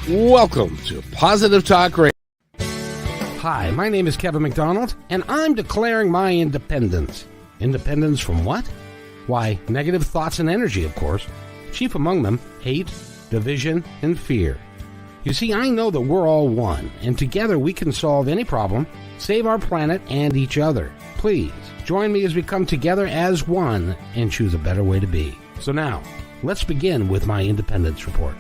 Welcome to Positive Talk Radio. Hi, my name is Kevin McDonald, and I'm declaring my independence. Independence from what? Why, negative thoughts and energy, of course. Chief among them, hate, division, and fear. You see, I know that we're all one, and together we can solve any problem, save our planet and each other. Please, join me as we come together as one and choose a better way to be. So now, let's begin with my independence report.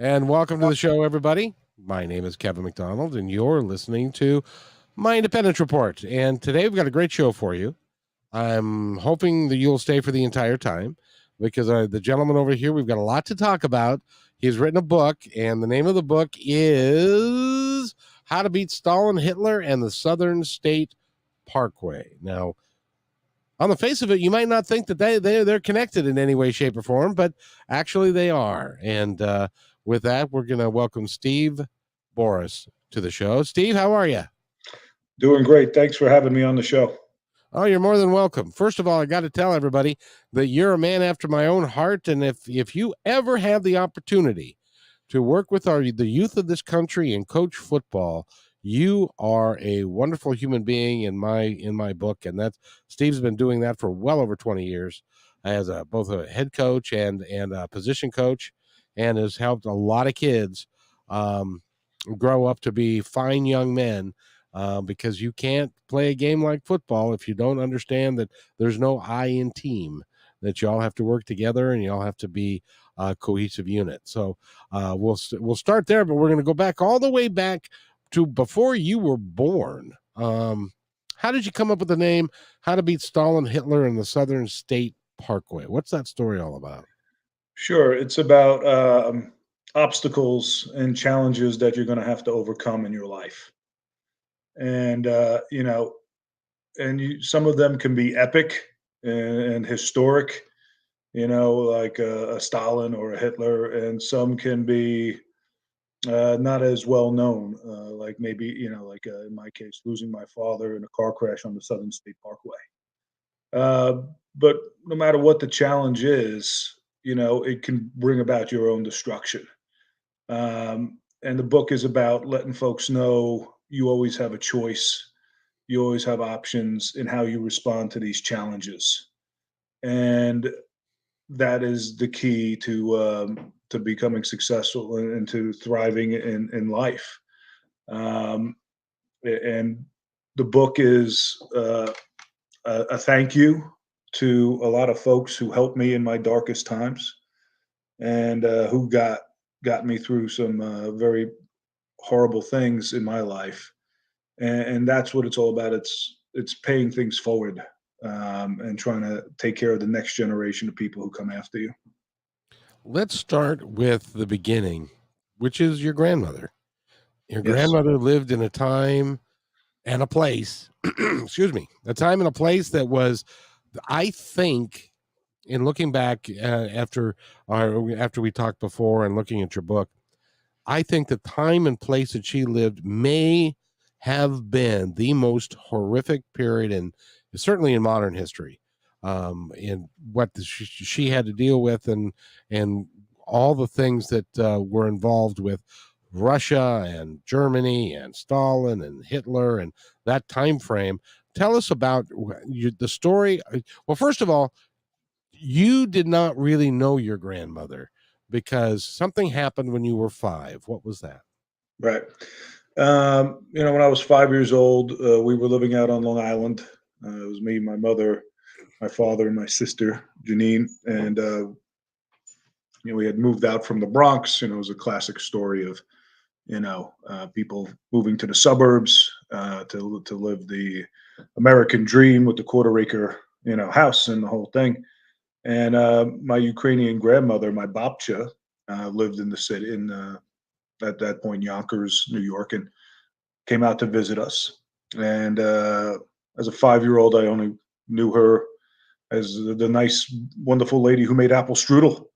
And welcome to the show, everybody. My name is Kevin McDonald, and you're listening to my Independence Report. And today we've got a great show for you. I'm hoping that you'll stay for the entire time because the gentleman over here, we've got a lot to talk about. He's written a book, and the name of the book is How to Beat Stalin, Hitler, and the Southern State Parkway. Now, on the face of it, you might not think that they're connected in any way, shape, or form, but actually they are. And with that, we're going to welcome Steve Borys to the show. Steve, how are you? Doing great. Thanks for having me on the show. Oh, you're more than welcome. First of all, I got to tell everybody that you're a man after my own heart, and if you ever have the opportunity to work with the youth of this country and coach football, you are a wonderful human being in my book, and that's Steve's been doing that for well over 20 years as both a head coach and a position coach, and has helped a lot of kids grow up to be fine young men, because you can't play a game like football if you don't understand that there's no I in team, that you all have to work together and you all have to be a cohesive unit. So we'll start there, but we're going to go back all the way back to before you were born. How did you come up with the name How to Beat Stalin, Hitler, and the Southern State Parkway? What's that story all about? Sure. It's about obstacles and challenges that you're going to have to overcome in your life. And, some of them can be epic and historic, like a Stalin or a Hitler, and some can be not as well known, like maybe, in my case, losing my father in a car crash on the Southern State Parkway. But no matter what the challenge is, it can bring about your own destruction. And the book is about letting folks know you always have a choice. You always have options in how you respond to these challenges. And that is the key to becoming successful and to thriving in life. And the book is a thank you to a lot of folks who helped me in my darkest times, and who got me through some very horrible things in my life. And that's what it's all about. It's paying things forward, and trying to take care of the next generation of people who come after you. Let's start with the beginning, which is your grandmother. Your Yes. grandmother lived in a time and a place, excuse me, a time and a place that was, I think, in looking back after we talked before and looking at your book, I think the time and place that she lived may have been the most horrific period, and certainly in modern history, in what she had to deal with, and all the things that were involved with Russia and Germany and Stalin and Hitler and that time frame. Tell us about the story. Well, first of all, you did not really know your grandmother because something happened when you were 5. What was that? Right. When I was 5 years old, we were living out on Long Island. It was me, my mother, my father, and my sister, Janine. And, we had moved out from the Bronx. It was a classic story of, people moving to the suburbs to live the American dream with the quarter-acre, house and the whole thing. And my Ukrainian grandmother, my babcha, lived in the city at that point, Yonkers, New York, and came out to visit us. And as a 5-year-old, I only knew her as the nice, wonderful lady who made apple strudel.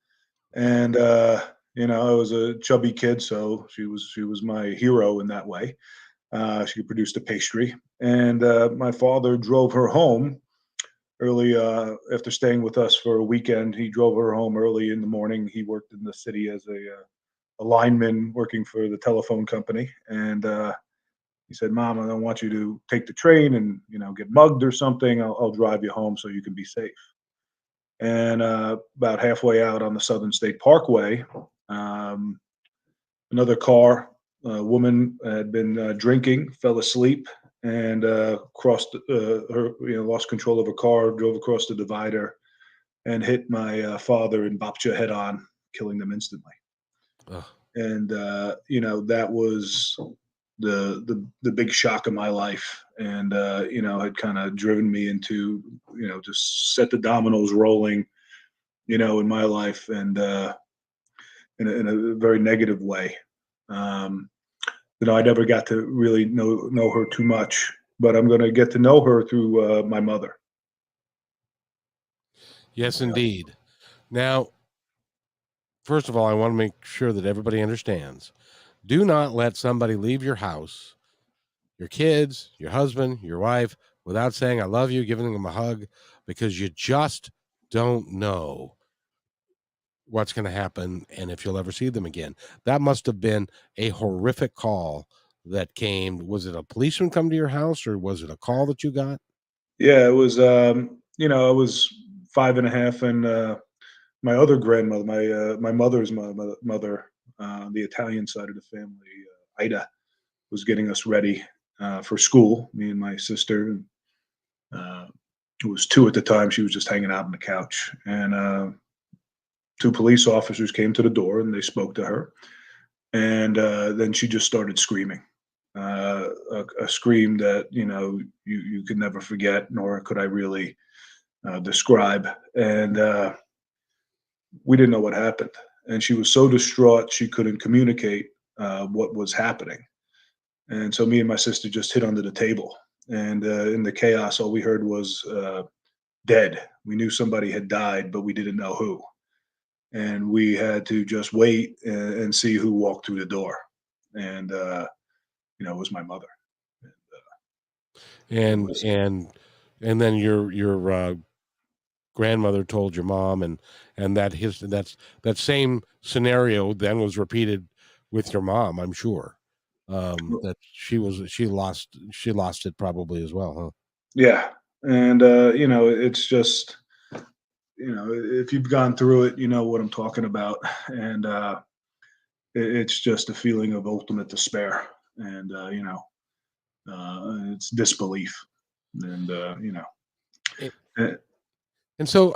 And I was a chubby kid, so she was my hero in that way. She could produce the pastry, and my father drove her home early after staying with us for a weekend. He drove her home early in the morning. He worked in the city as a lineman working for the telephone company, and he said, "Mom, I don't want you to take the train and get mugged or something. I'll drive you home so you can be safe." And about halfway out on the Southern State Parkway, um, another car, a woman had been drinking, fell asleep, and crossed her, lost control of her car, drove across the divider, and hit my father and Babcha head on, killing them instantly. Ugh. And that was the big shock of my life, and had kind of driven me into just set the dominoes rolling, in my life, and in a very negative way. Um, I never got to really know her too much, but I'm going to get to know her through my mother. Yes, indeed. Now, first of all, I want to make sure that everybody understands. Do not let somebody leave your house, your kids, your husband, your wife, without saying, I love you, giving them a hug, because you just don't know what's going to happen and if you'll ever see them again. That must have been a horrific call that came. Was it a policeman come to your house, or was it a call that you got? Yeah, it was. I was 5 and a half, and my other grandmother, my mother's mother, the Italian side of the family, Ida, was getting us ready for school. Me and my sister, uh, who was 2 at the time, she was just hanging out on the couch, and 2 police officers came to the door and they spoke to her, and then she just started screaming, a scream that you could never forget, nor could I really describe. And we didn't know what happened, and she was so distraught she couldn't communicate what was happening. And so me and my sister just hid under the table, and in the chaos, all we heard was dead. We knew somebody had died, but we didn't know who. And we had to just wait and see who walked through the door. And it was my mother. And, it And was and then your grandmother told your mom, and that same scenario then was repeated with your mom, I'm sure. That she lost it probably as well, huh? Yeah, and it's just if you've gone through it, you know what I'm talking about, and it's just a feeling of ultimate despair, and it's disbelief, and And, eh, and so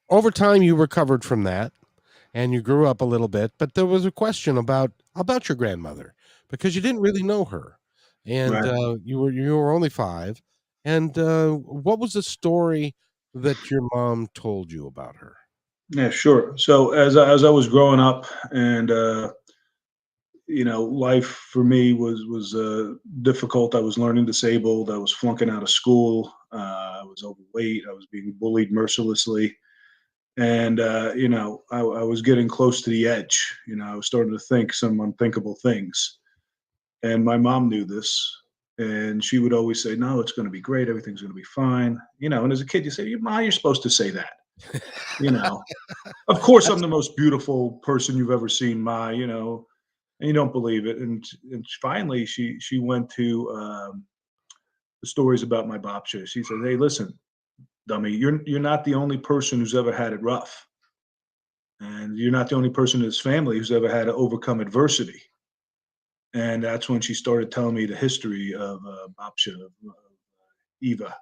over time you recovered from that and you grew up a little bit, but there was a question about your grandmother because you didn't really know her, and right. you were only 5. And what was the story that your mom told you about her? Yeah, sure. So as I was growing up, and life for me was difficult. I was learning disabled. I was flunking out of school. I was overweight. I was being bullied mercilessly, and I was getting close to the edge. I was starting to think some unthinkable things, and my mom knew this. And she would always say, "No, it's going to be great. Everything's going to be fine." And as a kid, you say, "Ma, you're supposed to say that." You know, of course, I'm That's the most beautiful person you've ever seen, Ma. And you don't believe it. And finally, she went to the stories about my babcha. She said, "Hey, listen, dummy, you're not the only person who's ever had it rough, and you're not the only person in this family who's ever had to overcome adversity." And that's when she started telling me the history of babcha, of Eva,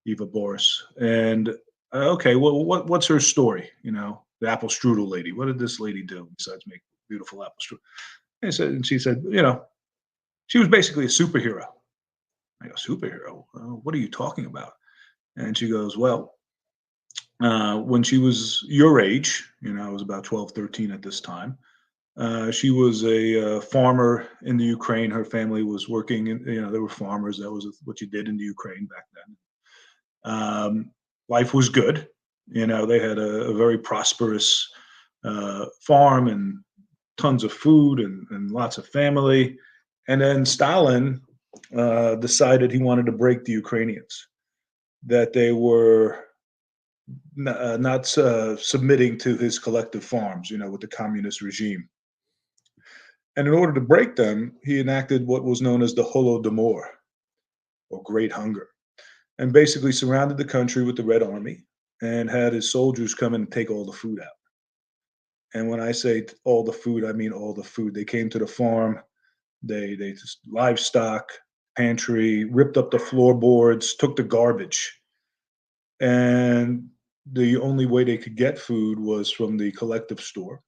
Eva Boris. And okay, well, what's her story? The apple strudel lady. What did this lady do besides make beautiful apple strudel? And she said, she was basically a superhero. I go, superhero? What are you talking about? And she goes, well, when she was your age, I was about 12, 13 at this time, She was a farmer in the Ukraine. Her family was working, they were farmers. That was what you did in the Ukraine back then. Life was good. They had a very prosperous farm and tons of food and lots of family. And then Stalin decided he wanted to break the Ukrainians, that they were not submitting to his collective farms, with the communist regime. And in order to break them, he enacted what was known as the Holodomor, or Great Hunger, and basically surrounded the country with the Red Army and had his soldiers come in and take all the food out. And when I say all the food, I mean all the food. They came to the farm, they just livestock, pantry, ripped up the floorboards, took the garbage. And the only way they could get food was from the collective store,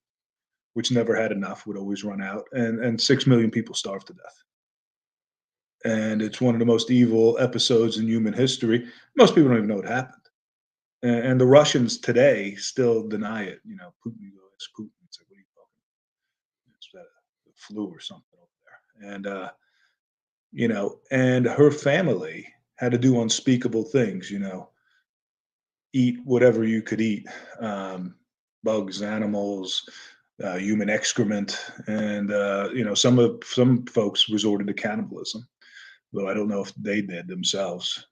which never had enough, would always run out, and 6 million people starved to death. And it's one of the most evil episodes in human history. Most people don't even know what happened. And the Russians today still deny it. Putin goes, Putin. It's like, what are you talking about? It's the flu or something over there. And her family had to do unspeakable things, eat whatever you could eat, bugs, animals, human excrement. And, some folks resorted to cannibalism, though I don't know if they did themselves.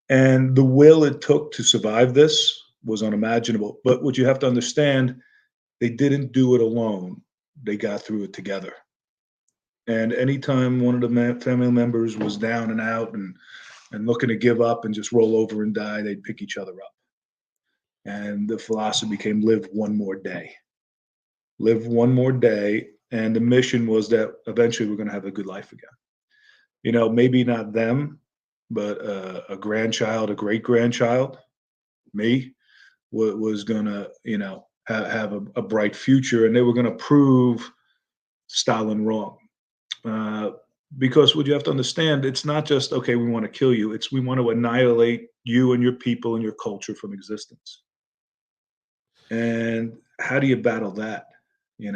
And the will it took to survive this was unimaginable. But what you have to understand, they didn't do it alone. They got through it together. And anytime one of the family members was down and out and looking to give up and just roll over and die, they'd pick each other up. And the philosophy became live one more day. Live one more day. And the mission was that eventually we're going to have a good life again. Maybe not them, but a grandchild, a great grandchild, me, was going to, have a bright future. And they were going to prove Stalin wrong. Because what you have to understand, it's not just, okay, we want to kill you. It's we want to annihilate you and your people and your culture from existence. And how do you battle that? You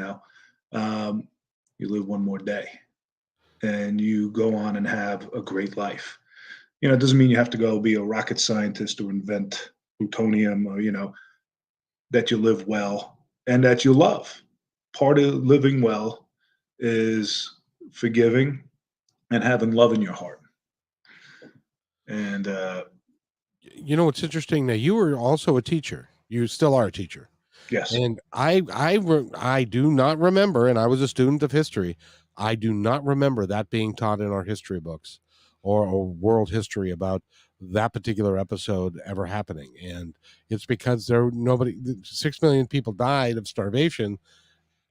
live one more day and you go on and have a great life. It doesn't mean you have to go be a rocket scientist or invent plutonium or, that you live well and that you love. Part of living well is forgiving and having love in your heart. And It's interesting that you were also a teacher. You still are a teacher. yes, And I do not remember, and I was a student of history. I do not remember that being taught in our history books or world history about that particular episode ever happening. And it's because 6 million people died of starvation,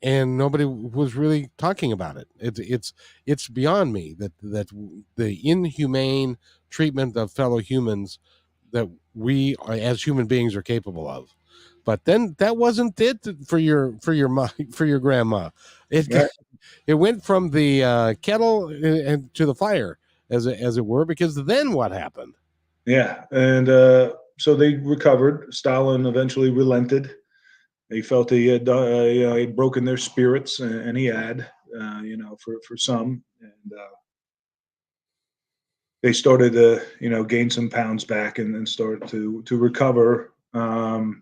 and nobody was really talking about it. It's beyond me that the inhumane treatment of fellow humans that we as human beings are capable of. But then that wasn't it for your grandma. It right. it went from the kettle and to the fire, as it were. Because then what happened? Yeah. And so they recovered. Stalin eventually relented. He felt he had, he'd broken their spirits, and he had, for some. And they started to, gain some pounds back and start to recover. And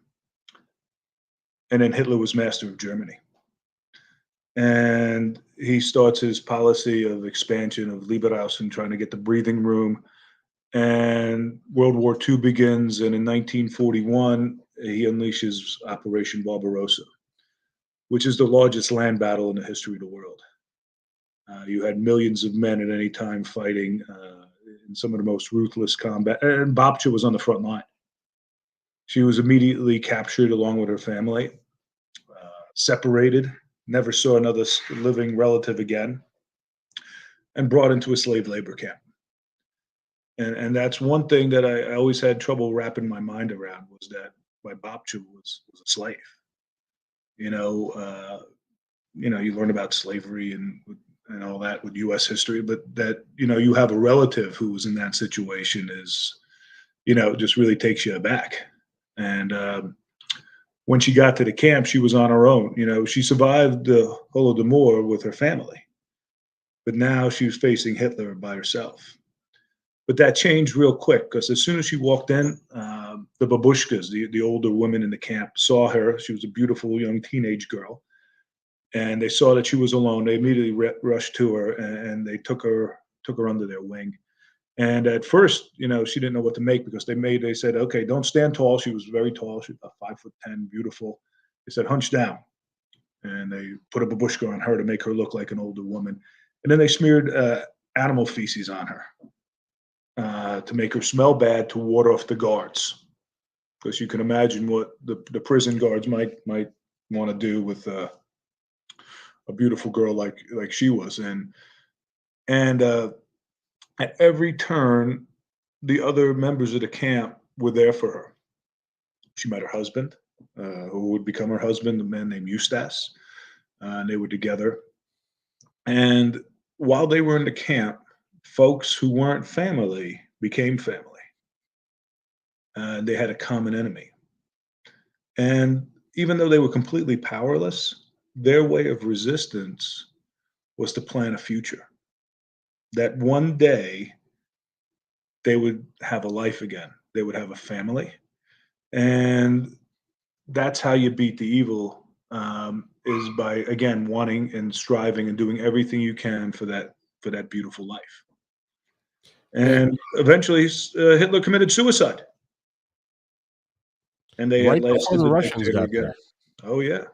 then Hitler was master of Germany. And he starts his policy of expansion of Liberausen, trying to get the breathing room. And World War II begins, and in 1941, he unleashes Operation Barbarossa, which is the largest land battle in the history of the world. You had millions of men at any time fighting in some of the most ruthless combat, and Babcha was on the front line. She was immediately captured along with her family, separated, never saw another living relative again, and brought into a slave labor camp. And that's one thing that I always had trouble wrapping my mind around, was that my Babcha was a slave. You know, you learn about slavery and all that with U.S. history, but that you have a relative who was in that situation is, just really takes you aback. And When she got to the camp, she was on her own. She survived the Holodomor with her family, but now she was facing Hitler by herself. But that changed real quick because as soon as she walked in, the babushkas, the older women in the camp, saw her. She was a beautiful young teenage girl, and they saw that she was alone. They immediately rushed to her, and they took her under their wing. And at first, she didn't know what to make because they said, okay, don't stand tall. She was very tall. She was about 5'10", beautiful. They said, hunch down. And they put a babushka on her to make her look like an older woman. And then they smeared animal feces on her to make her smell bad, to ward off the guards. Because you can imagine what the prison guards might want to do with a beautiful girl like she was. And at every turn, the other members of the camp were there for her. She met her husband, who would become her husband, a man named Eustace, and they were together. And while they were in the camp, folks who weren't family became family. And they had a common enemy. And even though they were completely powerless, their way of resistance was to plan a future. That one day they would have a life again. They would have a family. And that's how you beat the evil, is by, again, wanting and striving and doing everything you can for that beautiful life. And And eventually, Hitler committed suicide. And they had right before lasted the the Russians dictator got again. there. Oh, yeah.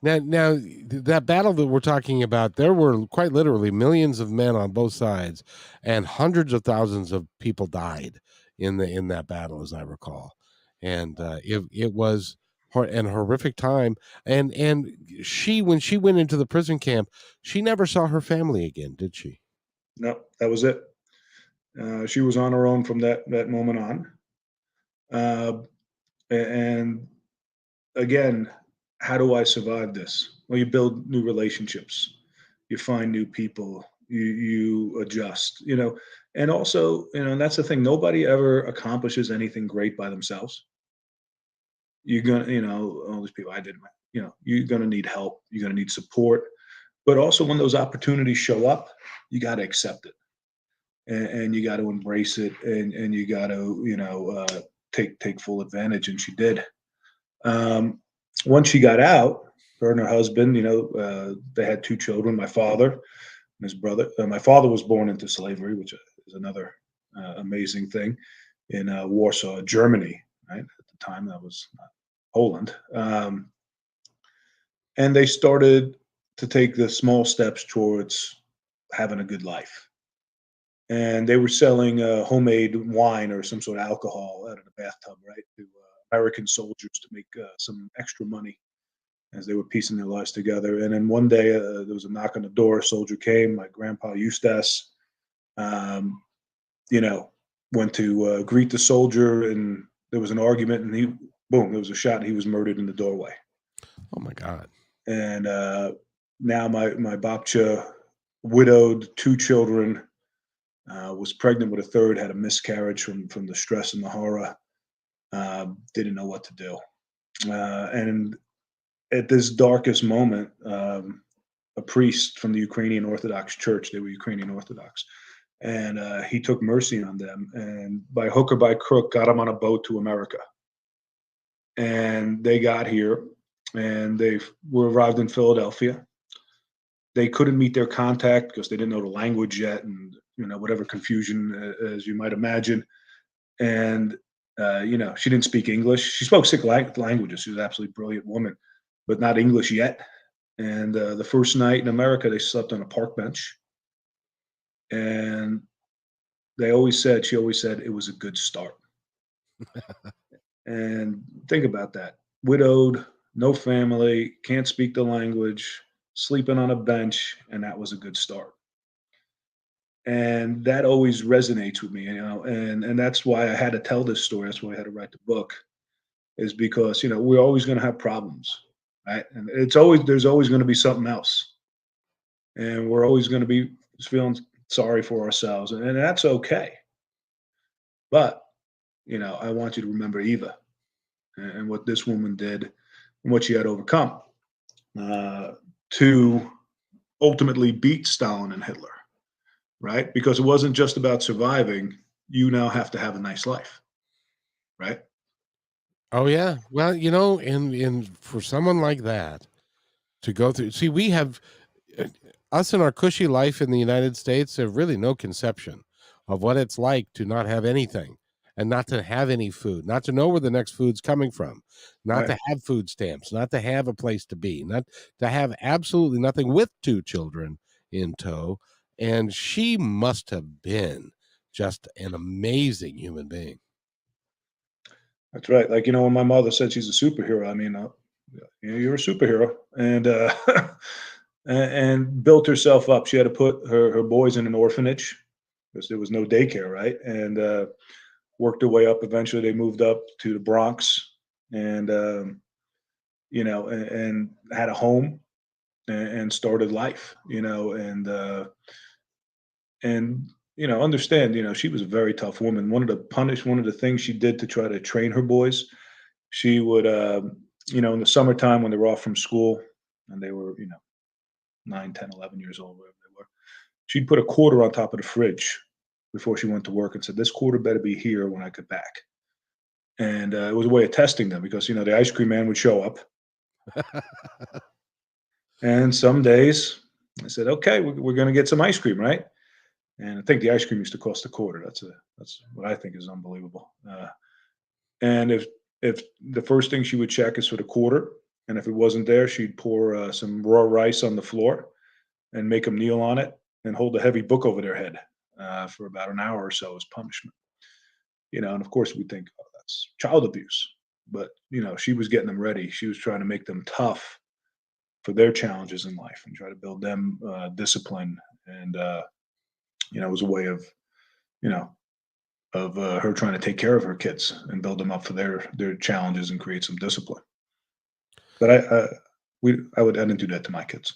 Now, that battle that we're talking about, there were quite literally millions of men on both sides, and hundreds of thousands of people died in that battle, as I recall. And it was an horrific time. And when she went into the prison camp, she never saw her family again, did she? No, that was it. She was on her own from that moment on. Uh, and again, how do I survive this? Well, you build new relationships, you find new people, you adjust, and also, and that's the thing. Nobody ever accomplishes anything great by themselves. You're gonna, all these people I did, you're gonna need help. You're gonna need support. But also, when those opportunities show up, you got to accept it, and you got to embrace it, and you got to, take full advantage. And she did. Um, Once she got out, her and her husband, they had two children. My father and his brother. My father was born into slavery, which is another amazing thing in Warsaw, Germany. Right at the time, that was Poland, and they started to take the small steps towards having a good life. And they were selling homemade wine or some sort of alcohol out of the bathtub, right, to American soldiers to make some extra money as they were piecing their lives together. And then one day there was a knock on the door. A soldier came. My grandpa Eustace, um, you know, went to greet the soldier, and there was an argument, and boom, there was a shot, and he was murdered in the doorway. Oh my God! And now my babcha, widowed, two children, was pregnant with a third, had a miscarriage from the stress and the horror. Didn't know what to do. And at this darkest moment, a priest from the Ukrainian Orthodox Church, they were Ukrainian Orthodox, and he took mercy on them, and by hook or by crook, got them on a boat to America. And they got here, and they were arrived in Philadelphia. They couldn't meet their contact because they didn't know the language yet, and whatever confusion, as you might imagine. And she didn't speak English. She spoke six languages. She was an absolutely brilliant woman, but not English yet. And the first night in America, they slept on a park bench. And she always said it was a good start. And think about that. Widowed, no family, can't speak the language, sleeping on a bench, and that was a good start. And that always resonates with me, and that's why I had to tell this story. That's why I had to write the book, is because we're always going to have problems, right? And there's always going to be something else, and we're always going to be feeling sorry for ourselves, and that's okay. But I want you to remember Eva and what this woman did, and what she had overcome to ultimately beat Stalin and Hitler, right? Because it wasn't just about surviving. You now have to have a nice life, right? Oh yeah. Well, in for someone like that to go through, see, we have uh, us in our cushy life in the United States have really no conception of what it's like to not have anything and not to have any food, not to know where the next food's coming from, not Right. to have food stamps, not to have a place to be, not to have absolutely nothing with two children in tow. And she must have been just an amazing human being. That's right. Like, when my mother said she's a superhero, I mean, you're a superhero, and and built herself up. She had to put her boys in an orphanage because there was no daycare, right? And worked her way up. Eventually, they moved up to the Bronx, and and had a home and started life. And understand. She was a very tough woman. One of the things she did to try to train her boys, she would, in the summertime when they were off from school and they were, 9, 10, 11 years old, whatever they were, she'd put a quarter on top of the fridge before she went to work and said, "This quarter better be here when I get back." And it was a way of testing them because, the ice cream man would show up. And some days I said, "Okay, we're going to get some ice cream, right?" And I think the ice cream used to cost a quarter. That's what I think is unbelievable. And if the first thing she would check is for the quarter, and if it wasn't there, she'd pour some raw rice on the floor and make them kneel on it and hold a heavy book over their head for about an hour or so as punishment. And of course we think, oh, that's child abuse, but she was getting them ready. She was trying to make them tough for their challenges in life and try to build them discipline. And it was a way of you know her trying to take care of her kids and build them up for their challenges and create some discipline. But I didn't do that to my kids.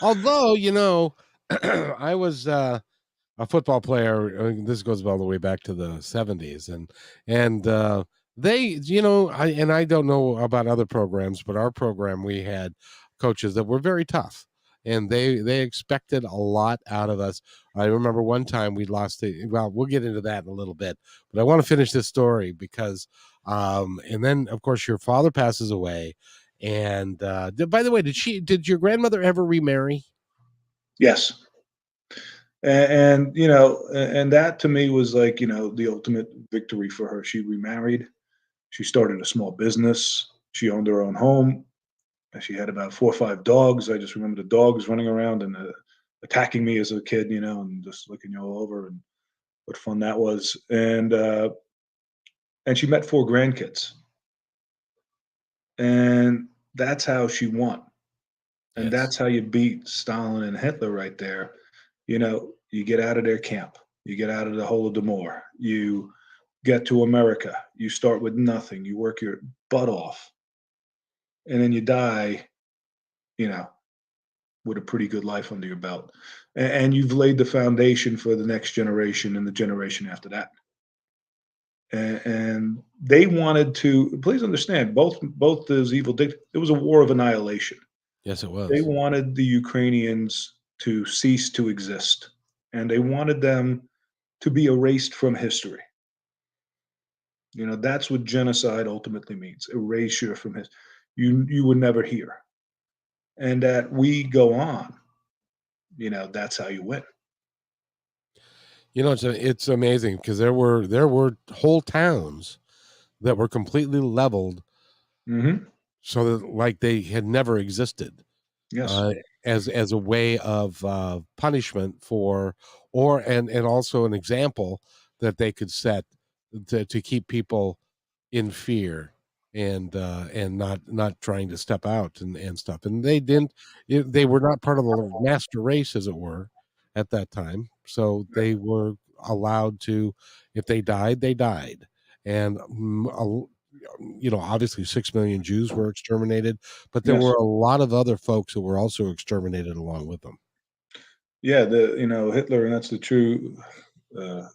Although, I was a football player. This goes all the way back to the 70s, and they, I don't know about other programs, but our program, we had coaches that were very tough, and they expected a lot out of us. I remember one time we lost the. Well, we'll get into that in a little bit, but I want to finish this story because, and then of course your father passes away, and by the way, did your grandmother ever remarry? Yes. And that to me was like, the ultimate victory for her. She remarried. She started a small business. She owned her own home. And she had about 4 or 5 dogs. I just remember the dogs running around and attacking me as a kid, and just looking you all over, and what fun that was. And she met 4 grandkids, and that's how she won. And Yes. that's how you beat Stalin and Hitler right there. You get out of their camp, you get out of the Holodomor, you get to America, you start with nothing, you work your butt off, and then you die, you know, with a pretty good life under your belt. And you've laid the foundation for the next generation and the generation after that. And they wanted to, please understand, both those it was a war of annihilation. Yes, it They was. wanted the Ukrainians to cease to exist, and they wanted them to be erased from history. That's what genocide ultimately means, erasure from his you would never hear. And that we go on, that's how you win. It's amazing because there were whole towns that were completely leveled Mhm. so that like they had never existed, Yes. uh, as a way of punishment for, or and also an example that they could set to keep people in fear and not trying to step out and stuff. And they didn't. They were not part of the master race, as it were, at that time. So Right. they were allowed to, if they died, they died. And obviously 6 million Jews were exterminated, but there Yes. were a lot of other folks who were also exterminated along with them. Yeah, Hitler, and that's the true, uh,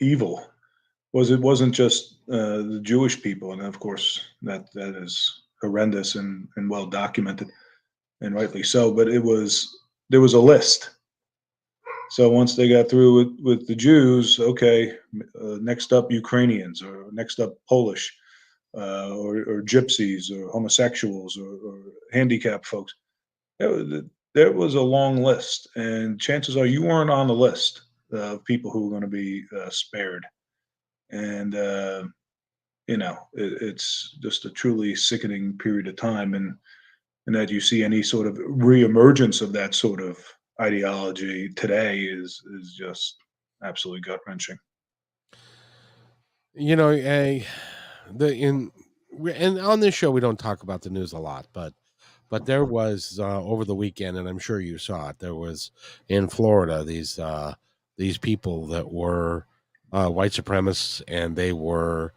evil it wasn't just the Jewish people, and of course that is horrendous and well documented, and rightly so. But there was a list. So once they got through with the Jews, okay, next up Ukrainians, or next up Polish, or gypsies, or homosexuals, or handicapped folks. There was a long list, and chances are you weren't on the list of people who were going to be spared. And it's just a truly sickening period of time, and that you see any sort of reemergence of that sort of ideology today is just absolutely gut wrenching. You know, the in and on this show we don't talk about the news a lot, but there was over the weekend, and I'm sure you saw it. There was in Florida these people that were white supremacists, and they were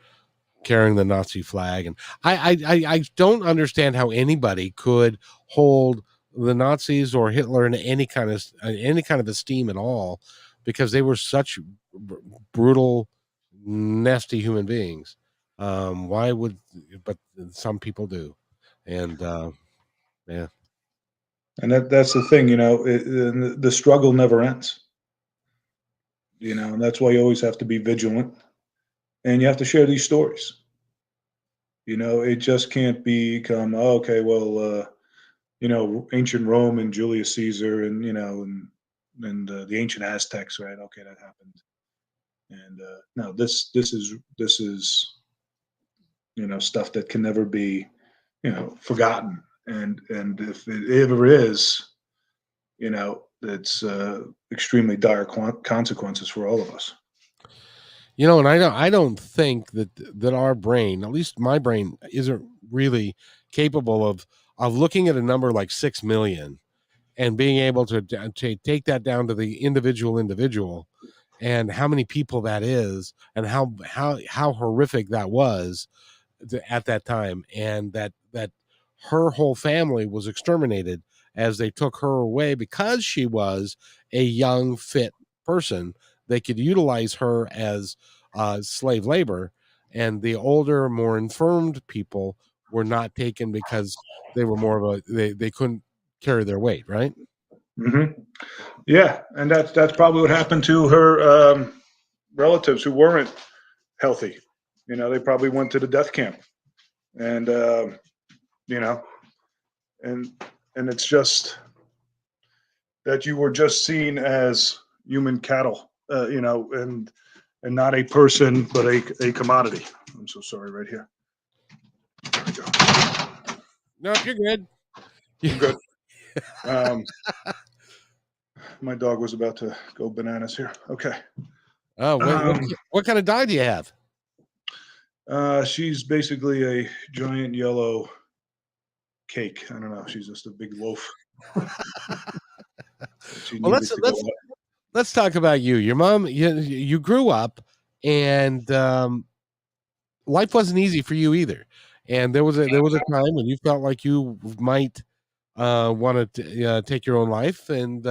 carrying the Nazi flag, and I don't understand how anybody could hold the Nazis or Hitler in any kind of esteem at all, because they were such brutal, nasty human beings. Why would? But some people do, and yeah. And that's the thing, the struggle never ends. And that's why you always have to be vigilant, and you have to share these stories. It just can't become, oh, okay, well, ancient Rome and Julius Caesar, and and the ancient Aztecs, right? Okay, that happened. And no, this is stuff that can never be forgotten. And if it ever is, it's extremely dire consequences for all of us. And I don't think that our brain, at least my brain, isn't really capable of looking at a number like 6 million and being able to take that down to the individual, and how many people that is, and how horrific that was at that time, and that her whole family was exterminated as they took her away because she was a young, fit person. They could utilize her as slave labor, and the older, more infirmed people were not taken because they were more of they couldn't carry their weight, right? Hmm. Yeah, and that's probably what happened to her relatives who weren't healthy. They probably went to the death camp, and you know, and it's just that you were just seen as human cattle, and not a person, but a commodity. I'm so sorry, right here. There we go. No, you're good. I'm good. Um, my dog was about to go bananas here. Okay. Oh, Um, what kind of dog do you have? she's basically a giant yellow cake. I don't know. She's just a big loaf. She Well, needed to go up. let's talk about you. Your mom, you grew up, and life wasn't easy for you either. And there was a time when you felt like you might want to take your own life, and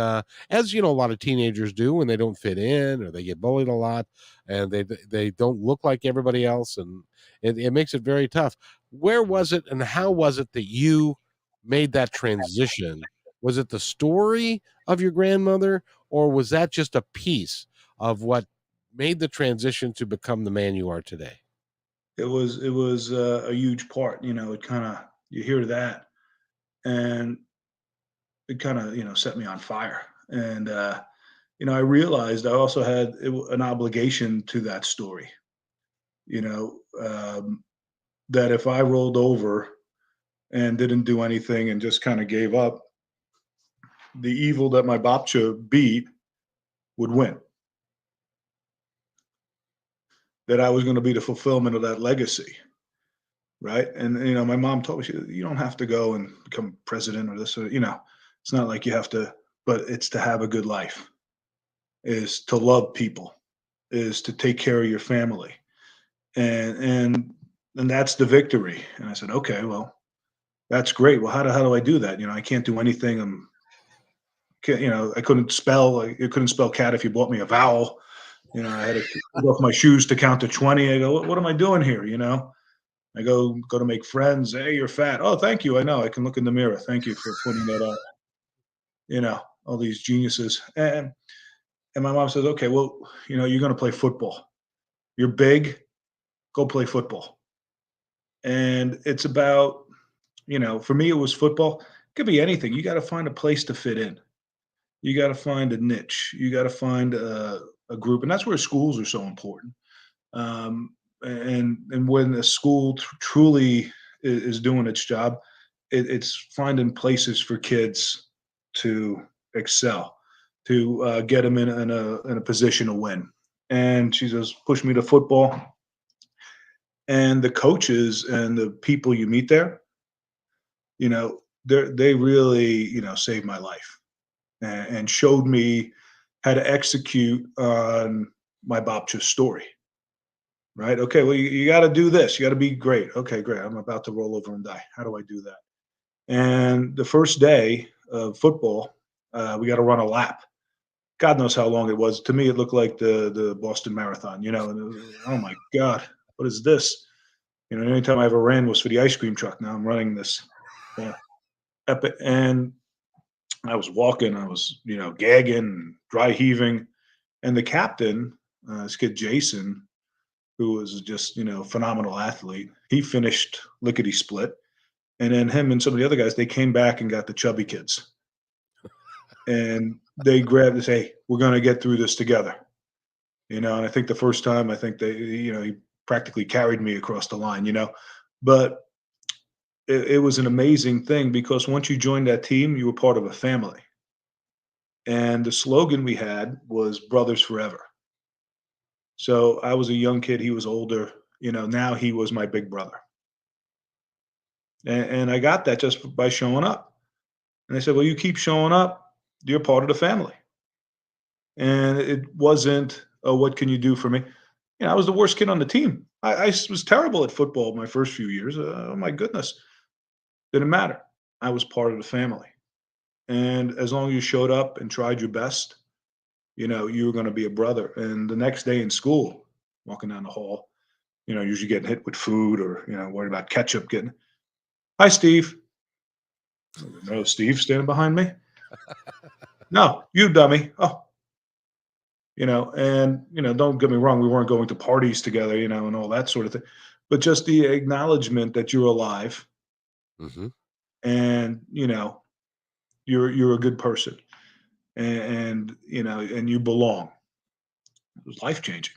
as you know, a lot of teenagers do when they don't fit in or they get bullied a lot, and they don't look like everybody else, and it makes it very tough. Where was it, and how was it that you made that transition? Was it the story of your grandmother, or was that just a piece of what made the transition to become the man you are today? It was a huge part. It kind of, you hear that, and it kind of set me on fire. And I realized I also had an obligation to that story. You know that if I rolled over and didn't do anything and just kind of gave up, the evil that my babcha beat would win. That I was going to be the fulfillment of that legacy, right? And my mom told me, you don't have to go and become president or this, or it's not like you have to, but it's to have a good life, is to love people, is to take care of your family, and that's the victory. And I said, okay, well, that's great. Well, how do I do that? I can't do anything. I couldn't spell. I couldn't spell cat if you bought me a vowel. I had to take off my shoes to count to 20. I go, what am I doing here? I go to make friends. Hey, you're fat. Oh, thank you. I know. I can look in the mirror. Thank you for pointing that out. All these geniuses. And my mom says, okay, well, you're going to play football. You're big. Go play football. And it's about, for me, it was football. It could be anything. You got to find a place to fit in. You got to find a niche. You got to find a group. And that's where schools are so important. And when the school truly is doing its job, it's finding places for kids to excel, to get them in a position to win. And she says, push me to football. And the coaches and the people you meet there, they really, saved my life and showed me how to execute on my Bobcha story. Right. Okay. Well, you got to do this. You got to be great. Okay, great. I'm about to roll over and die. How do I do that? And the first day of football, we got to run a lap. God knows how long it was. To me, it looked like the Boston Marathon. And it was, oh my God, what is this? The only time I ever ran was for the ice cream truck. Now I'm running this uh, epic, and I was walking. I was gagging, dry heaving, and the captain, this kid Jason, who was just phenomenal athlete. He finished lickety split, and then him and some of the other guys they came back and got the chubby kids, and they grabbed and say, "Hey, we're going to get through this together." And I think the first time I think they he practically carried me across the line. But it was an amazing thing because once you joined that team, you were part of a family, and the slogan we had was "Brothers Forever." So I was a young kid, he was older. Now he was my big brother. And I got that just by showing up. And they said, well, you keep showing up, you're part of the family. And it wasn't, oh, what can you do for me? I was the worst kid on the team. I was terrible at football my first few years. Oh, my goodness. Didn't matter. I was part of the family. And as long as you showed up and tried your best, you were going to be a brother. And the next day in school, walking down the hall, usually getting hit with food or, worried about ketchup getting, hi, Steve. No, Steve standing behind me. No, you dummy. Oh, and, don't get me wrong. We weren't going to parties together, and all that sort of thing, but just the acknowledgement that you're alive Hmm. and, you're a good person and you belong. It was life changing,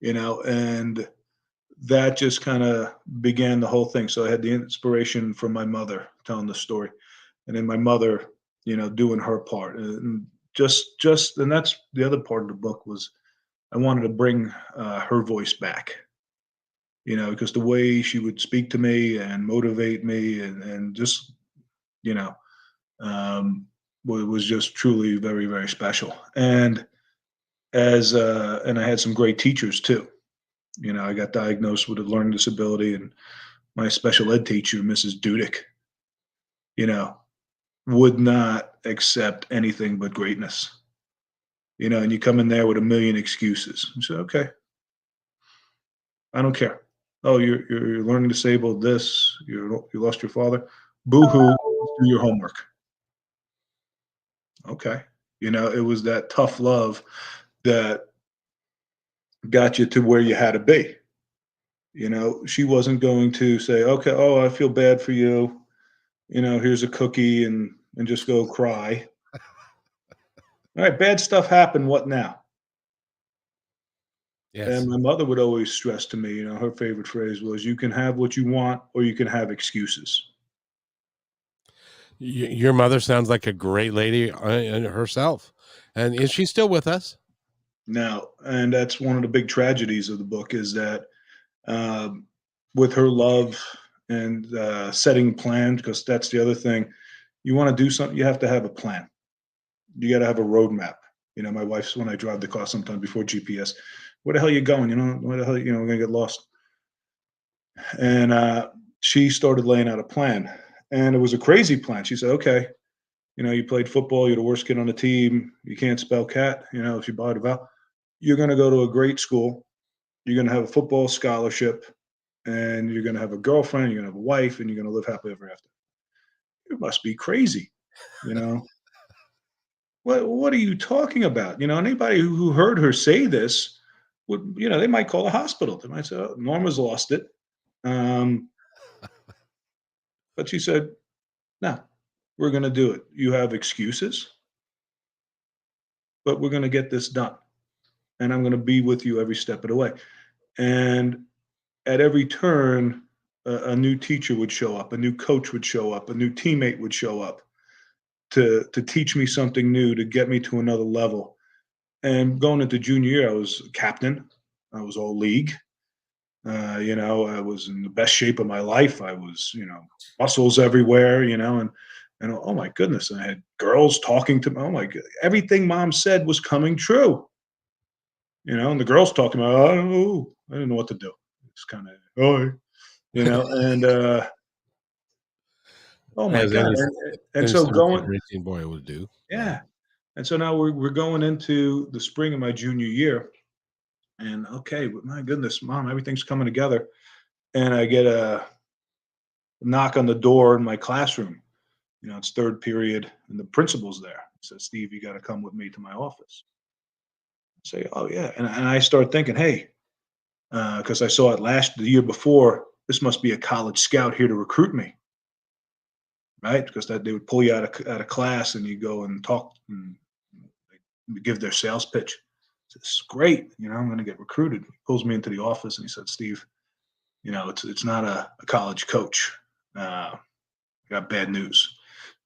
and that just kind of began the whole thing. So I had the inspiration from my mother telling the story, and then my mother, doing her part, and and that's the other part of the book was I wanted to bring her voice back, because the way she would speak to me and motivate me and just you know was just truly very very special. And and I had some great teachers too. I got diagnosed with a learning disability, and my special ed teacher, Mrs. Dudick, you know, would not accept anything but greatness. And you come in there with a million excuses. You say, okay, I don't care. Oh, you're learning disabled. This you lost your father. Boo hoo. Do your homework. Okay. It was that tough love that got you to where you had to be. She wasn't going to say, okay, oh, I feel bad for you. Here's a cookie and just go cry. All right, bad stuff happened. What now? And Yes. my mother would always stress to me, her favorite phrase was, you can have what you want or you can have excuses. Your mother sounds like a great lady herself. And is she still with us? Now, and that's one of the big tragedies of the book is that um, with her love and setting plans, because that's the other thing. You want to do something, you have to have a plan. You got to have a roadmap. My wife's when I drive the car sometimes before GPS. Where the hell you going? Where the hell, we're gonna get lost. And she started laying out a plan, and it was a crazy plan. She said, "Okay, you played football. You're the worst kid on the team. You can't spell cat. If you buy the vowel. you're going to go to a great school, you're going to have a football scholarship, and you're going to have a girlfriend, you're going to have a wife, and you're going to live happily ever after. You must be crazy, you know. What are you talking about? Anybody who heard her say this would, they might call the hospital. They might say, oh, Norma's lost it. Um, but she said, no, we're going to do it. You have excuses, but we're going to get this done. And I'm going to be with you every step of the way. And at every turn, a new teacher would show up, a new coach would show up, a new teammate would show up to teach me something new, to get me to another level. And going into junior year, I was captain. I was all league. I was in the best shape of my life. I was, muscles everywhere, and oh my goodness, I had girls talking to me. Oh my god, everything mom said was coming true. And the girls talking about, oh, I didn't know what to do. It's kind of, oh, and oh my As god, any and any so 17 going, or 18 boy would do. Yeah. yeah, and so now we're going into the spring of my junior year, and okay, but my goodness, mom, everything's coming together, and I get a knock on the door in my classroom. It's third period, and the principal's there. He says, "Steve, you got to come with me to my office." I say, "Oh yeah," and I start thinking, "Hey," because I saw it the year before. This must be a college scout here to recruit me, right? Because that they would pull you out of class and you go and talk and they give their sales pitch. It's great, I'm going to get recruited. He pulls me into the office and he said, "Steve, it's not a college coach. I got bad news.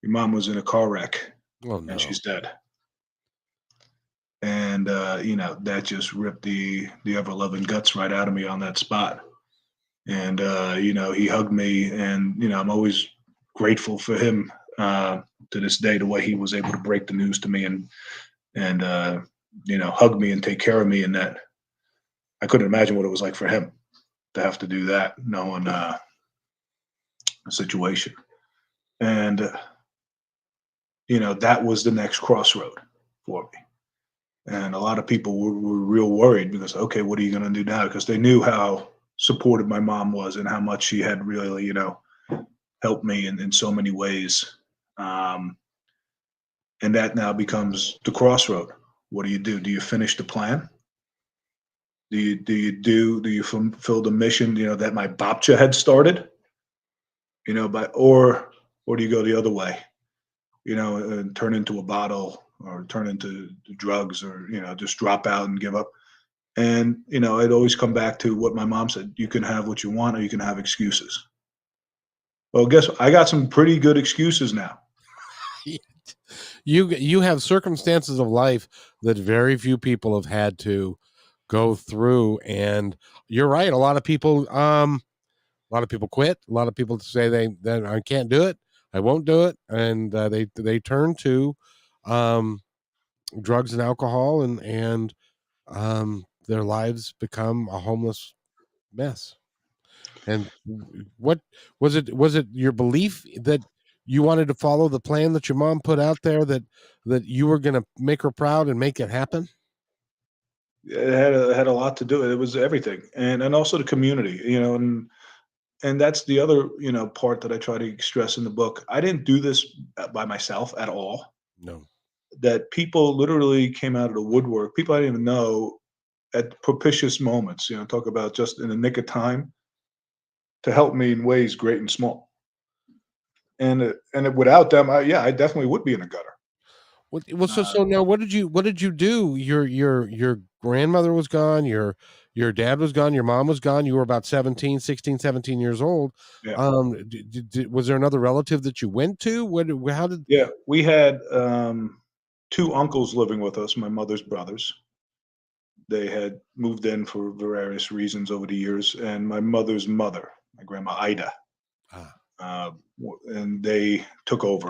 Your mom was in a car wreck Oh and no. she's dead." And that just ripped the ever loving guts right out of me on that spot. And he hugged me, and I'm always grateful for him to this day, the way he was able to break the news to me and hug me and take care of me. And that I couldn't imagine what it was like for him to have to do that, knowing the situation. And that was the next crossroad for me. And a lot of people were real worried because, okay, what are you going to do now? Because they knew how supportive my mom was and how much she had really, helped me in so many ways. Um, and that now becomes the crossroad. What do you do? Do you finish the plan? Do you fulfill the mission, that my babcha had started, or do you go the other way, and turn into a bottle or turn into drugs or, just drop out and give up. And, I'd always come back to what my mom said: you can have what you want or you can have excuses. Well, guess what? I got some pretty good excuses now. You have circumstances of life that very few people have had to go through, and you're right. A lot of people quit. A lot of people say that I can't do it. I won't do it, and they turn to um, drugs and alcohol, and their lives become a homeless mess. And what was it? Was it your belief that you wanted to follow the plan that your mom put out there, that you were going to make her proud and make it happen? It had a lot to do. It was everything, and also the community, and that's the other part that I try to stress in the book. I didn't do this by myself at all. No. That people literally came out of the woodwork. People I didn't even know at propitious moments. Talk about just in the nick of time to help me in ways great and small. Without them, I definitely would be in a gutter. Well, so now what did you do? Your grandmother was gone, your dad was gone, your mom was gone. You were about 17, 16, 17 years old. Yeah, Was there another relative that you went to? How did yeah. We had two uncles living with us, my mother's brothers. They had moved in for various reasons over the years, and my mother's mother, my grandma Ida, ah, and they took over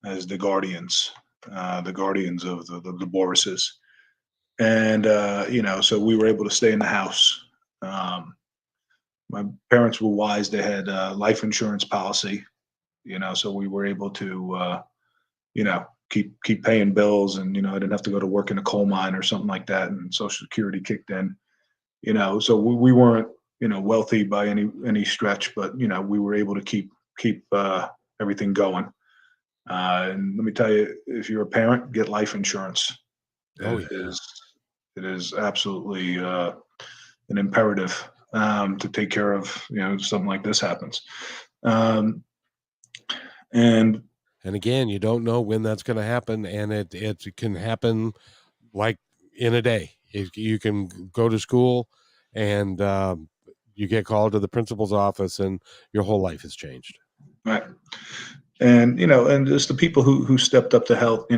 as the guardians of the Borises. And so we were able to stay in the house. Um, my parents were wise; they had life insurance policy, so we were able to, keep paying bills, and I didn't have to go to work in a coal mine or something like that, and Social Security kicked in. So we weren't wealthy by any stretch, but we were able to keep everything going. And let me tell you, if you're a parent, get life insurance. Oh It yeah. is it is absolutely an imperative to take care of something like this happens. Um, and And again, you don't know when that's going to happen, and it can happen like in a day. You can go to school, and you get called to the principal's office, and your whole life has changed. right, and just the people who stepped up to help.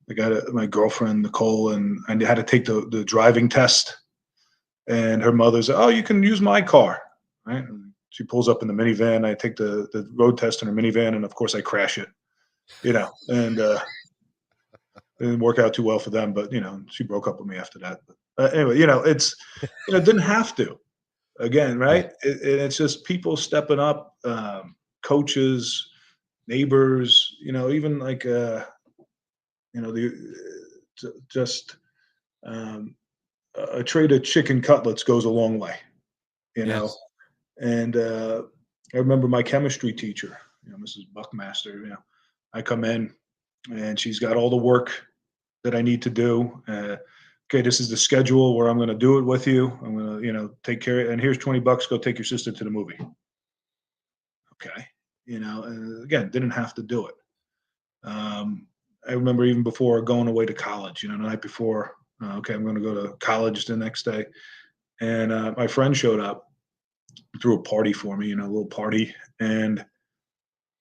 I got my girlfriend Nicole, and I had to take the driving test, and her mother's, oh, you can use my car, right? And she pulls up in the minivan. I take the road test in her minivan, and of course I crash it, and it didn't work out too well for them. But she broke up with me after that. But anyway, it didn't have to. Again, Right. right? It's just people stepping up, coaches, neighbors, even like just um, a tray of chicken cutlets goes a long way, you know. Yes. And I remember my chemistry teacher, Mrs. Buckmaster. I come in and she's got all the work that I need to do. Okay, this is the schedule where I'm going to do it with you. I'm going to, take care of it. And here's $20. Go take your sister to the movie. Okay, and again, didn't have to do it. I remember even before going away to college, the night before, okay, I'm going to go to college the next day. And my friend showed up, threw a party for me, a little party. And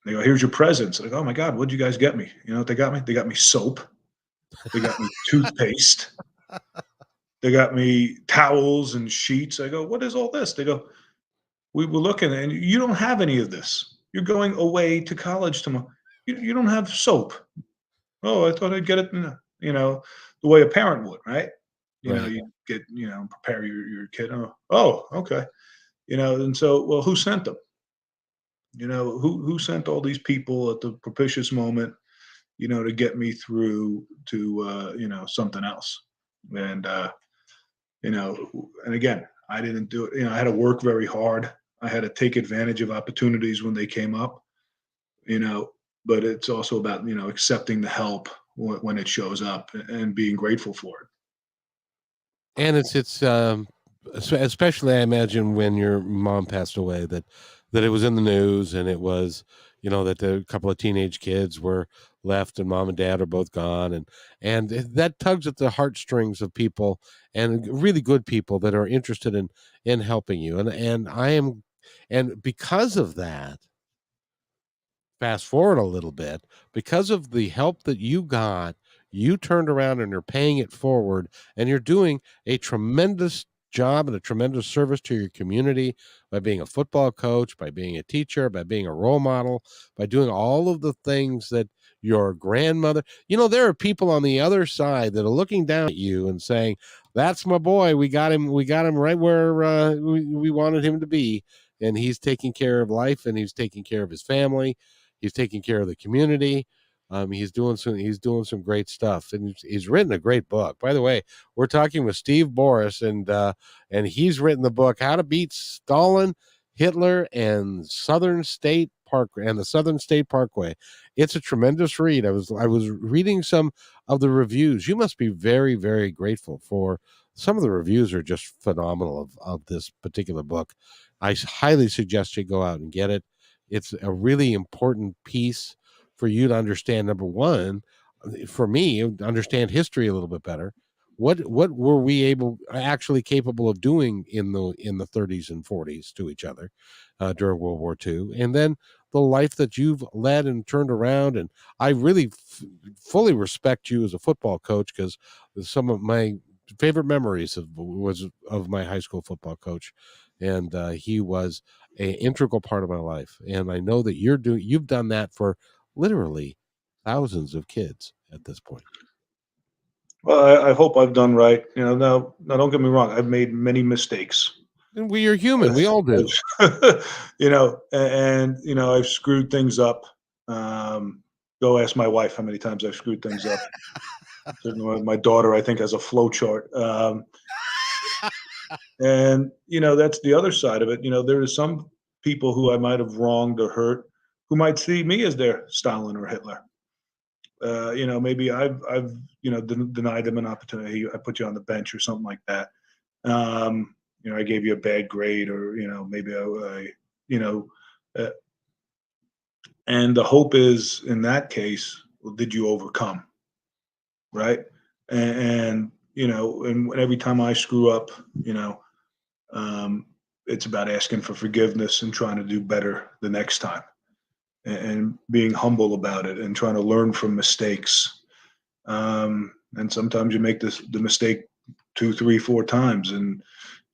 they go, here's your presents. I go, oh my God, what'd you guys get me? You know what they got me? They got me soap. They got me toothpaste. They got me towels and sheets. I go, what is all this? They go, we were looking and you don't have any of this. You're going away to college tomorrow. You don't have soap. Oh, I thought I'd get it, the way a parent would, right? Right. You get, prepare your kid. Oh, okay. And so, well, who sent them? Who sent all these people at the propitious moment, to get me through to, something else. And, and again, I didn't do it. I had to work very hard. I had to take advantage of opportunities when they came up, you know, but it's also about, accepting the help when it shows up and being grateful for it. And especially I imagine when your mom passed away that it was in the news, and it was, that a couple of teenage kids were left and mom and dad are both gone, and that tugs at the heartstrings of people, and really good people that are interested in helping you. And I am, and because of that, fast forward a little bit, because of the help that you got, you turned around and you're paying it forward, and you're doing a tremendous job and a tremendous service to your community by being a football coach, by being a teacher, by being a role model, by doing all of the things that your grandmother, there are people on the other side that are looking down at you and saying, that's my boy. We got him right where we wanted him to be. And he's taking care of life, and he's taking care of his family. He's taking care of the community. He's doing some great stuff, and he's written a great book. By the way, we're talking with Steve Borys, and he's written the book "How to Beat Stalin, Hitler, and Southern State Park and the Southern State Parkway." It's a tremendous read. I was reading some of the reviews. You must be very, very grateful for some of the reviews are just phenomenal of this particular book. I highly suggest you go out and get it. It's a really important piece for you to understand. Number one, for me, understand history a little bit better. What were we actually capable of doing in the 30s and 40s to each other during World War II, and then the life that you've led and turned around. And I really fully respect you as a football coach, because some of my favorite memories was of my high school football coach, and he was an integral part of my life. And I know that you've done that for literally thousands of kids at this point. Well, I hope I've done right. Now don't get me wrong. I've made many mistakes. And we are human. We all do. And I've screwed things up. Um, Go ask my wife how many times I've screwed things up. Certainly my daughter, I think, has a flow chart. And, that's the other side of it. There is some people who I might have wronged or hurt who might see me as their Stalin or Hitler. Maybe I've denied them an opportunity. I put you on the bench or something like that. I gave you a bad grade, or maybe you know, uh, and the hope is in that case, well, did you overcome, right? And every time I screw up, um, it's about asking for forgiveness and trying to do better the next time, and being humble about it and trying to learn from mistakes. And sometimes you make the mistake two, three, four times, and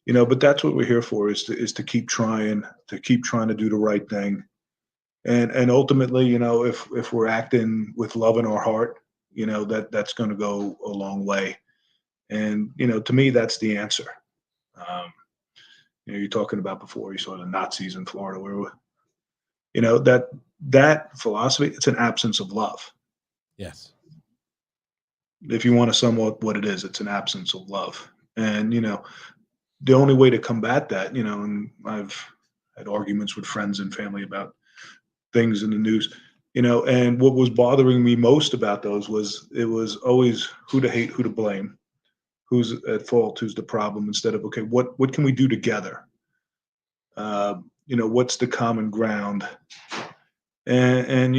but that's what we're here for, is to keep trying, to do the right thing. And ultimately, if we're acting with love in our heart, that's going to go a long way. And to me, that's the answer. Um, you're talking about before you saw the Nazis in Florida, where that philosophy, it's an absence of love. Yes. If you want to sum up what it is, it's an absence of love. And the only way to combat that, and I've had arguments with friends and family about things in the news, and what was bothering me most about those was, it was always who to hate, who to blame, who's at fault, who's the problem, instead of, okay, what can we do together? What's the common ground? And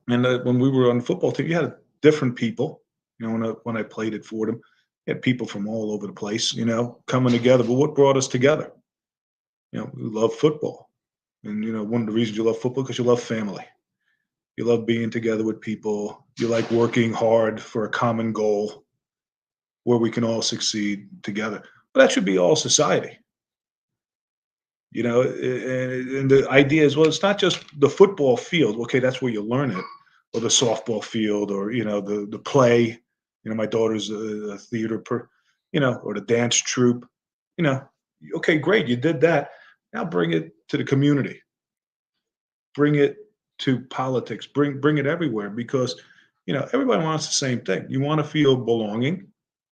when we were on the football team, you had different people. When I played at Fordham, you had people from all over the place, coming together. But what brought us together? We love football, and one of the reasons you love football, because you love family. You love being together with people. You like working hard for a common goal where we can all succeed together. But that should be all society. And the idea is, well, it's not just the football field. Okay, that's where you learn it, or the softball field, or the play. My daughter's a theater or the dance troupe. You know, okay, great, you did that. Now bring it to the community. Bring it to politics. Bring it everywhere, because everybody wants the same thing. You want to feel belonging,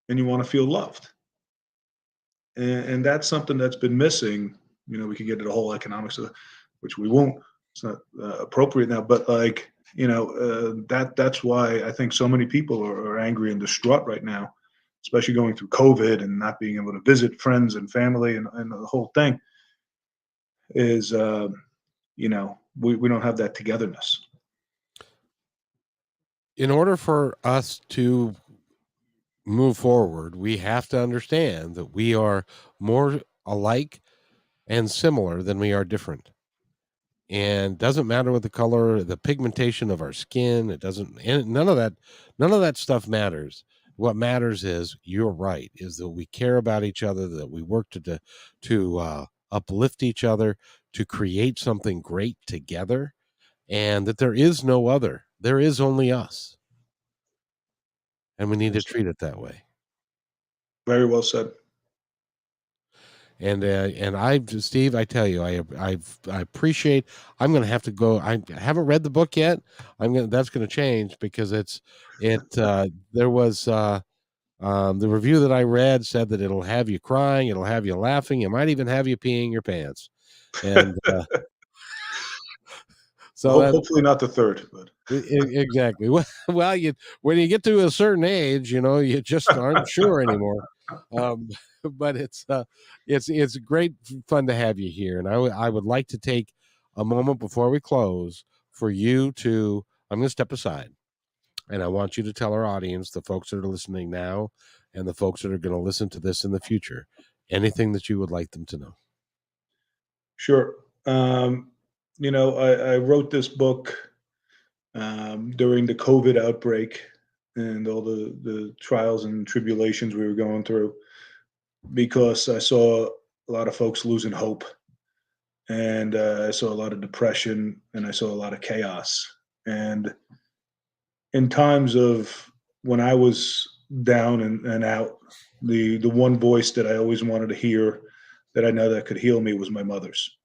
and you want to feel loved, and that's something that's been missing. We could get into the whole economics of, which we won't. It's not appropriate now, but like that's why I think so many people are angry and distraught right now, especially going through COVID and not being able to visit friends and family, and the whole thing is we don't have that togetherness. In order for us to move forward, we have to understand that we are more alike and similar than we are different. And doesn't matter what the color, the pigmentation of our skin, it doesn't, and none of that stuff matters. What matters is, you're right, is that we care about each other, that we work to uplift each other, to create something great together, and that there is no other. There is only us. And we need to treat it that way. Very well said. And Steve, I tell you, I appreciate. I'm going to have to go. I haven't read the book yet. That's going to change, because there was the review that I read said that it'll have you crying, it'll have you laughing, it might even have you peeing your pants, and so Well, that hopefully not the third, but exactly. Well, when you get to a certain age, you just aren't sure anymore. Um, but it's great fun to have you here, and I would like to take a moment before we close for you to. I'm going to step aside, and I want you to tell our audience, the folks that are listening now, and the folks that are going to listen to this in the future, anything that you would like them to know. sure. I wrote this book during the COVID outbreak and all the trials and tribulations we were going through, because I saw a lot of folks losing hope, and I saw a lot of depression, and I saw a lot of chaos. And in times of when I was down and out, the one voice that I always wanted to hear, that I know that could heal me, was my mother's.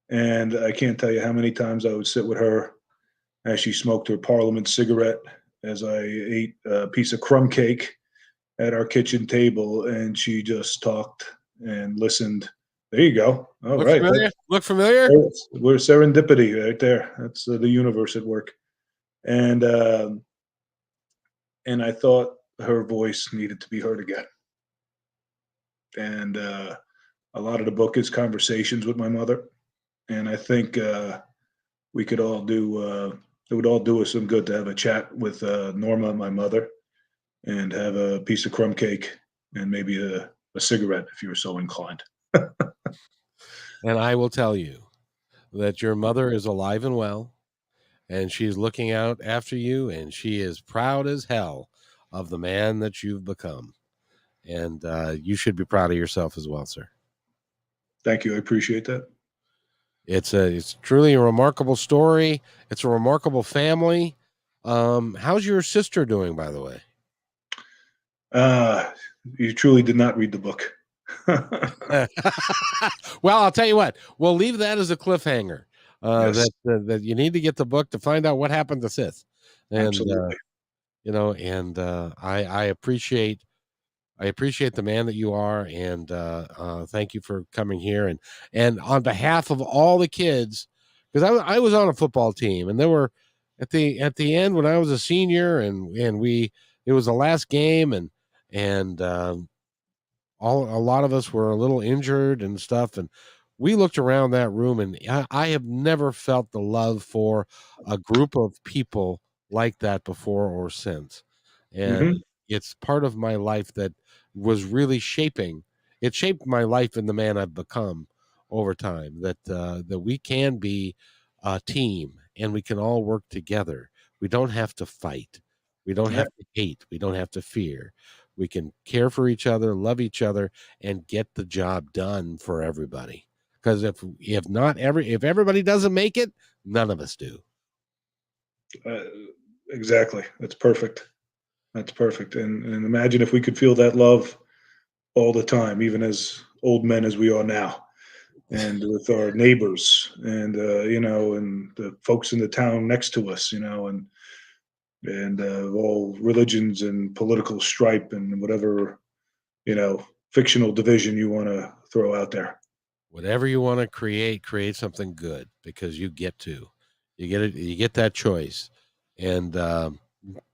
And I can't tell you how many times I would sit with her as she smoked her Parliament cigarette, as I ate a piece of crumb cake at our kitchen table, and she just talked and listened. There you go. All Look right, familiar? Look familiar? we're serendipity right there. That's the universe at work. And and I thought her voice needed to be heard again. And a lot of the book is conversations with my mother, and I think we could all do. It would all do us some good to have a chat with Norma, my mother, and have a piece of crumb cake and maybe a cigarette if you were so inclined. And I will tell you that your mother is alive and well, and she's looking out after you, and she is proud as hell of the man that you've become. And you should be proud of yourself as well, sir. Thank you. I appreciate that. It's truly a remarkable story. It's a remarkable family. How's your sister doing, by the way? You truly did not read the book. Well, I'll tell you what. We'll leave that as a cliffhanger. Yes. That you need to get the book to find out what happened to Sith. And Absolutely. I appreciate the man that you are, and thank you for coming here. And on behalf of all the kids, because I was on a football team, and there were at the end when I was a senior, and it was the last game, and a lot of us were a little injured and stuff, and we looked around that room, and I have never felt the love for a group of people like that before or since. And Hmm. it's part of my life that was really it shaped my life and the man I've become over time, that we can be a team and we can all work together. We don't have to fight. We don't Yeah. have to hate. We don't have to fear. We can care for each other, love each other, and get the job done for everybody. Because if everybody doesn't make it, none of us do. Uh, exactly. That's perfect. That's perfect. And imagine if we could feel that love all the time, even as old men as we are now, and with our neighbors, and and the folks in the town next to us, and all religions and political stripe and whatever fictional division you want to throw out there. Whatever you want to create something good, because you get that choice, and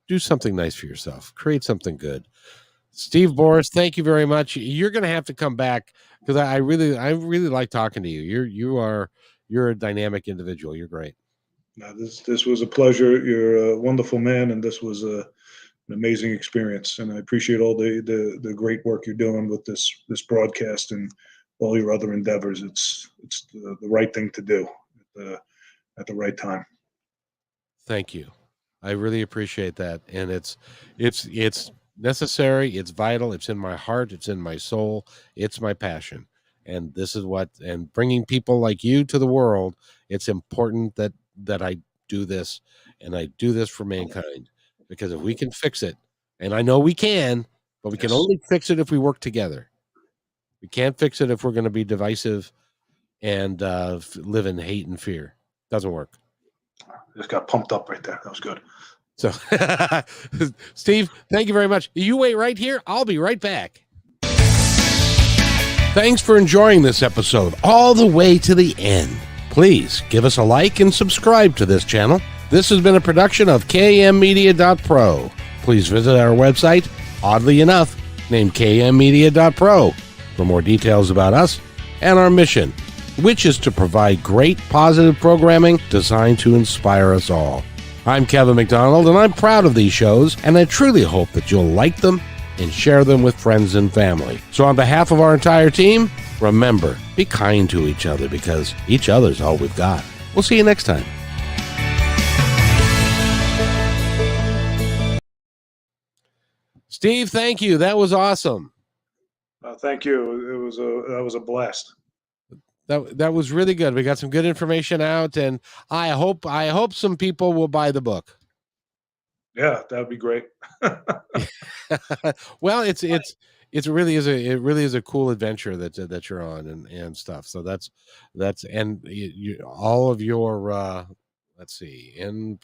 do something nice for yourself. Create something good. Steve Borys, thank you very much. You're going to have to come back, because I really like talking to you. You're a dynamic individual. You're great. Now, this was a pleasure. You're a wonderful man, and this was an amazing experience. And I appreciate all the great work you're doing with this broadcast and all your other endeavors. It's the right thing to do at the right time. Thank you. I really appreciate that. And it's necessary, it's vital, it's in my heart, it's in my soul, it's my passion. And bringing people like you to the world, it's important that I do this, and I do this for mankind, because if we can fix it, and I know we can, but we can Yes, only fix it if we work together. We can't fix it if we're going to be divisive and live in hate and fear. Doesn't work. just got pumped up right there. That was good. So, Steve, thank you very much. You wait right here. I'll be right back. Thanks for enjoying this episode all the way to the end. Please give us a like and subscribe to this channel. This has been a production of kmmedia.pro. Please visit our website, oddly enough, named kmmedia.pro, for more details about us and our mission, which is to provide great positive programming designed to inspire us all. I'm Kevin McDonald, and I'm proud of these shows, and I truly hope that you'll like them and share them with friends and family. So on behalf of our entire team, remember, be kind to each other, because each other's all we've got. We'll see you next time. Steve, thank you. That was awesome. Thank you. That was a blast. That was really good. We got some good information out, and I hope some people will buy the book. Yeah, that would be great. Well, it really is a cool adventure that you're on, and stuff. So that's and all of your let's see, in